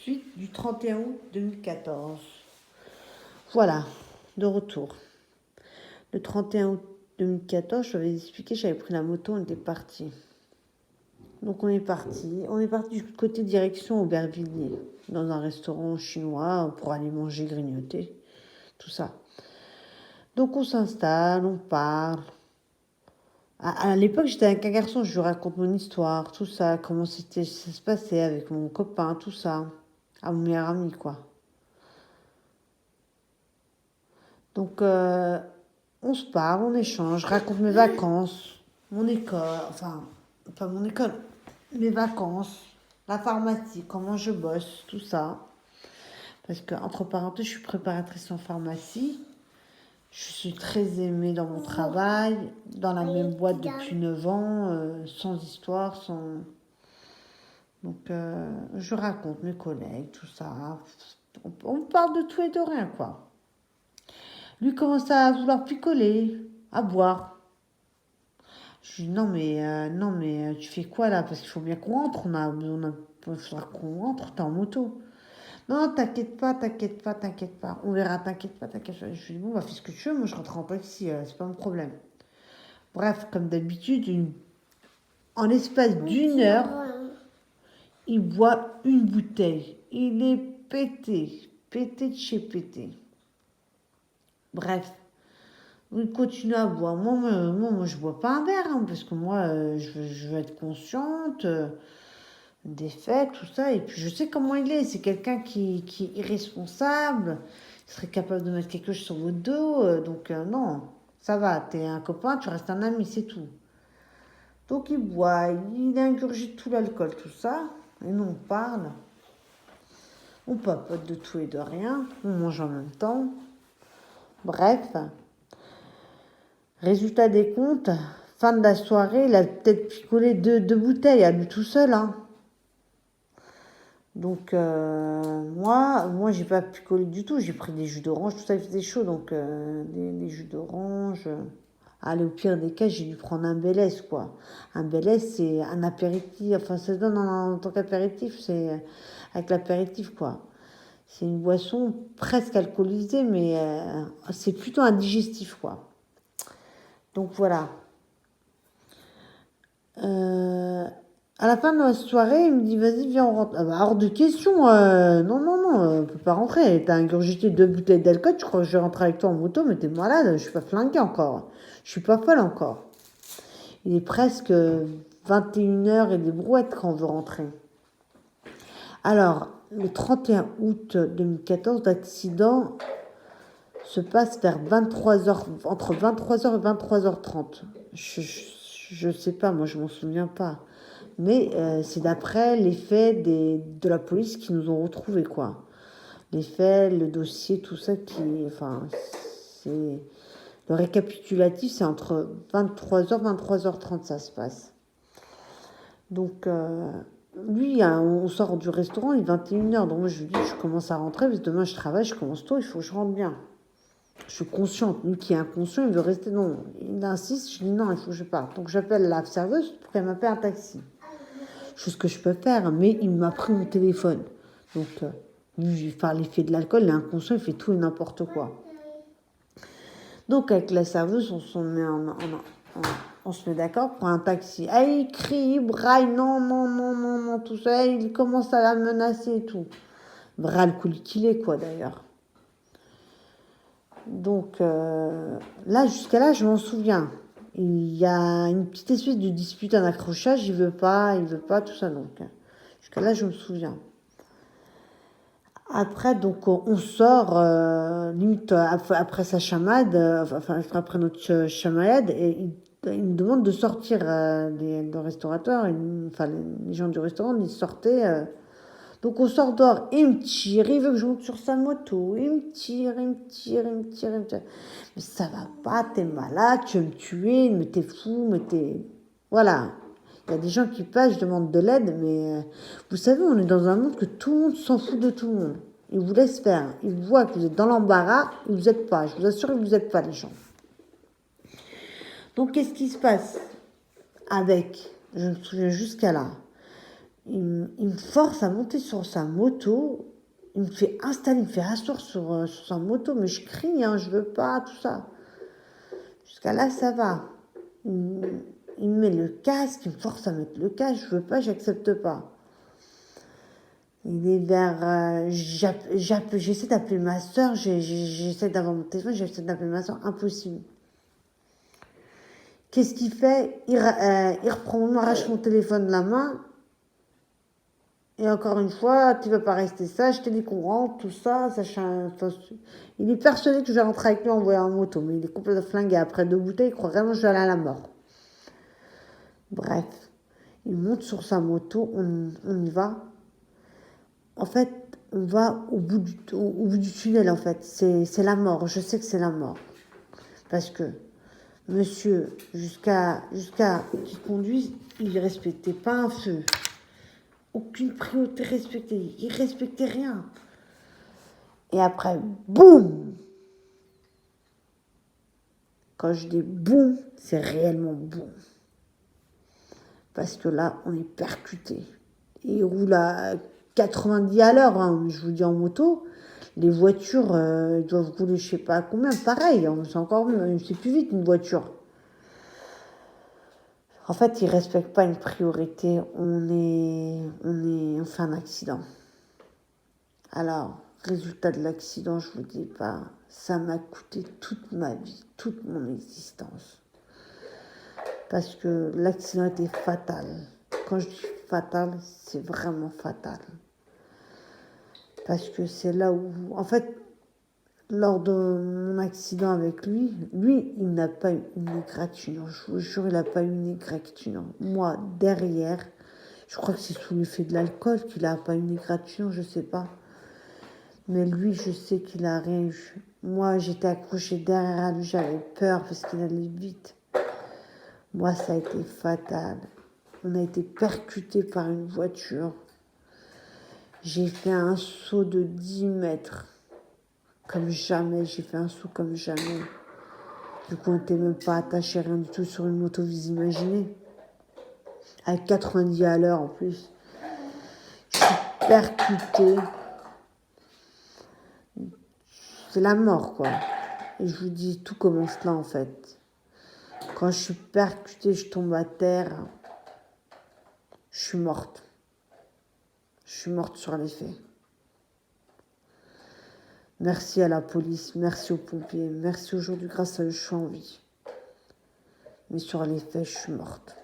suite du 31 août 2014. Voilà, de retour. Le 31 août 2014, je t'avais expliqué, j'avais pris la moto, on était parti. Donc on est parti du côté direction Aubervilliers, dans un restaurant chinois pour aller manger, grignoter, tout ça. Donc on s'installe, on parle. À l'époque, j'étais avec un garçon, je lui raconte mon histoire, tout ça, comment ça se passait avec mon copain, tout ça. À mon meilleur ami, quoi. Donc, on se parle, on échange, je raconte mes vacances, mon école, enfin, pas mon école, mes vacances, la pharmacie, comment je bosse, tout ça. Parce que, entre parenthèses, je suis préparatrice en pharmacie. Je suis très aimée dans mon travail, dans la même boîte depuis 9 ans, sans histoire, sans... Donc, je raconte mes collègues, tout ça. On parle de tout et de rien, quoi. Lui commence à vouloir picoler, à boire. Je lui dis non mais tu fais quoi là? Parce qu'il faut bien qu'on rentre, il faudra qu'on rentre, t'es en moto. Non, t'inquiète pas, t'inquiète pas. On verra, t'inquiète pas, t'inquiète pas. Je lui dis bon, bah fais ce que tu veux, moi je rentre en taxi, c'est pas mon problème. Bref, comme d'habitude, en l'espace d'une heure, il boit une bouteille. Il est pété de chez pété. Bref, il continue à boire. Moi, je bois pas un verre, hein, parce que moi, je veux être consciente des faits, tout ça. Et puis, je sais comment il est. C'est quelqu'un qui est irresponsable. Il serait capable de mettre quelque chose sur votre dos. Donc, non, ça va. T'es un copain, tu restes un ami, c'est tout. Donc, il boit, il ingurgite tout l'alcool, tout ça. Et nous, on parle. On papote de tout et de rien. On mange en même temps. Bref. Résultat des comptes, fin de la soirée, il a peut-être picolé deux bouteilles à lui tout seul. Hein. Donc, moi, j'ai pas picolé du tout. J'ai pris des jus d'orange, tout ça, il faisait chaud. Donc, des jus d'orange. Allez, au pire des cas, j'ai dû prendre un Bélès, quoi. Un Bélès, c'est un apéritif. Enfin, ça se donne en tant qu'apéritif. C'est avec l'apéritif, quoi. C'est une boisson presque alcoolisée, mais c'est plutôt un digestif, quoi. Donc, voilà. À la fin de la soirée, il me dit vas-y, viens, on rentre. Ah bah, hors de question, non, on peut pas rentrer. T'as ingurgité 2 bouteilles d'alcool, tu crois que je vais rentrer avec toi en moto, mais t'es malade, je suis pas flinguée encore. Je suis pas folle encore. Il est presque 21 h et des brouettes quand on veut rentrer. Alors, le 31 août 2014, l'accident se passe vers 23 h, entre 23 h et 23 h 30. Je sais pas, moi je m'en souviens pas. Mais c'est d'après les faits de la police qui nous ont retrouvés, quoi. Les faits, le dossier, tout ça enfin, c'est... Le récapitulatif, c'est entre 23 h et 23 h 30, ça se passe. Donc, lui, on sort du restaurant, il est 21 h. Donc moi, je lui dis, je commence à rentrer, parce que demain, je travaille, je commence tôt, il faut que je rentre bien. Je suis consciente. Lui qui est inconscient, il veut rester. Non, il insiste, je dis non, il faut que je parte. Donc j'appelle la serveuse pour qu'elle m'appelle un taxi. Chose que je peux faire, mais il m'a pris mon téléphone. Donc, lui, par l'effet de l'alcool, il est inconscient, il fait tout et n'importe quoi. Donc, avec la serveuse, on se met d'accord pour un taxi. Ah, il crie, il braille, non, tout ça. Il commence à la menacer et tout. Vrai alcoolique qu'il est, quoi, d'ailleurs. Donc, là, jusqu'à là, je m'en souviens. Il y a une petite espèce de dispute, un accrochage, il veut pas, tout ça. Donc, jusqu'à là, je me souviens. Après, donc, on sort, limite, après sa chamade, enfin, après notre chamaillade, et il me demande de sortir, le restaurateur, enfin, les gens du restaurant, ils sortaient. Donc, on sort dehors, il me tire, il veut que je monte sur sa moto, il me tire. Mais ça va pas, t'es malade, tu veux me tuer, mais t'es fou, mais t'es... Voilà. Il y a des gens qui passent, je demande de l'aide, mais vous savez, on est dans un monde que tout le monde s'en fout de tout le monde. Ils vous laissent faire. Ils voient que vous êtes dans l'embarras, et vous n'êtes pas. Je vous assure que vous n'êtes pas, les gens. Donc, qu'est-ce qui se passe avec? Je me souviens jusqu'à là. il me force à monter sur sa moto. Il me fait installer, il me fait asseoir sur sa moto, mais je crie, hein, je veux pas, tout ça. Jusqu'à là, ça va. Il me met le casque, il me force à mettre le casque, je veux pas, j'accepte pas. Il est vers... j'essaie d'appeler ma soeur, j'essaie d'avoir mon téléphone, j'essaie d'appeler ma soeur, impossible. Qu'est-ce qu'il fait? Il reprend, il m'arrache mon téléphone de la main. Et encore une fois, tu ne vas pas rester sage, je te dis qu'on rentre, tout ça, il est persuadé que je vais rentrer avec lui en voyant en moto, mais il est complètement flingué. Après 2 bouteilles, il croit vraiment que je vais aller à la mort. Bref, il monte sur sa moto, on y va. En fait, on va au bout du tunnel, en fait. C'est la mort, je sais que c'est la mort. Parce que monsieur, jusqu'à qu'il conduise, il ne respectait pas un feu. Aucune priorité respectée. Il respectait rien. Et après, boum! Quand je dis boum, c'est réellement boum. Parce que là, on est percuté. Et il roule à 90 à l'heure, hein, je vous dis en moto. Les voitures, doivent rouler je sais pas combien. Pareil, c'est encore mieux. C'est plus vite une voiture. En fait, il ne respecte pas une priorité. On fait un accident. Alors, résultat de l'accident, je vous dis pas, ça m'a coûté toute ma vie, toute mon existence. Parce que l'accident était fatal. Quand je dis fatal, c'est vraiment fatal. Parce que c'est là où, en fait, lors de mon accident avec lui, il n'a pas eu une égratignure. Je vous jure, il n'a pas eu une égratignure. Moi, derrière, je crois que c'est sous l'effet de l'alcool qu'il n'a pas eu une égratignure, je sais pas. Mais lui, je sais qu'il n'a rien eu. Moi, j'étais accrochée derrière lui, j'avais peur parce qu'il allait vite. Moi, ça a été fatal. On a été percutés par une voiture. J'ai fait un saut de 10 mètres. Comme jamais, j'ai fait un saut comme jamais. Du coup, on n'était même pas attaché, rien du tout sur une moto, vous imaginez. Avec 90 à l'heure en plus. Je suis percutée. C'est la mort, quoi. Et je vous dis, tout commence là, en fait. Quand je suis percutée, je tombe à terre. Je suis morte. Je suis morte sur les faits. Merci à la police, merci aux pompiers, merci aujourd'hui, grâce à eux, je suis en vie. Mais sur les faits, je suis morte.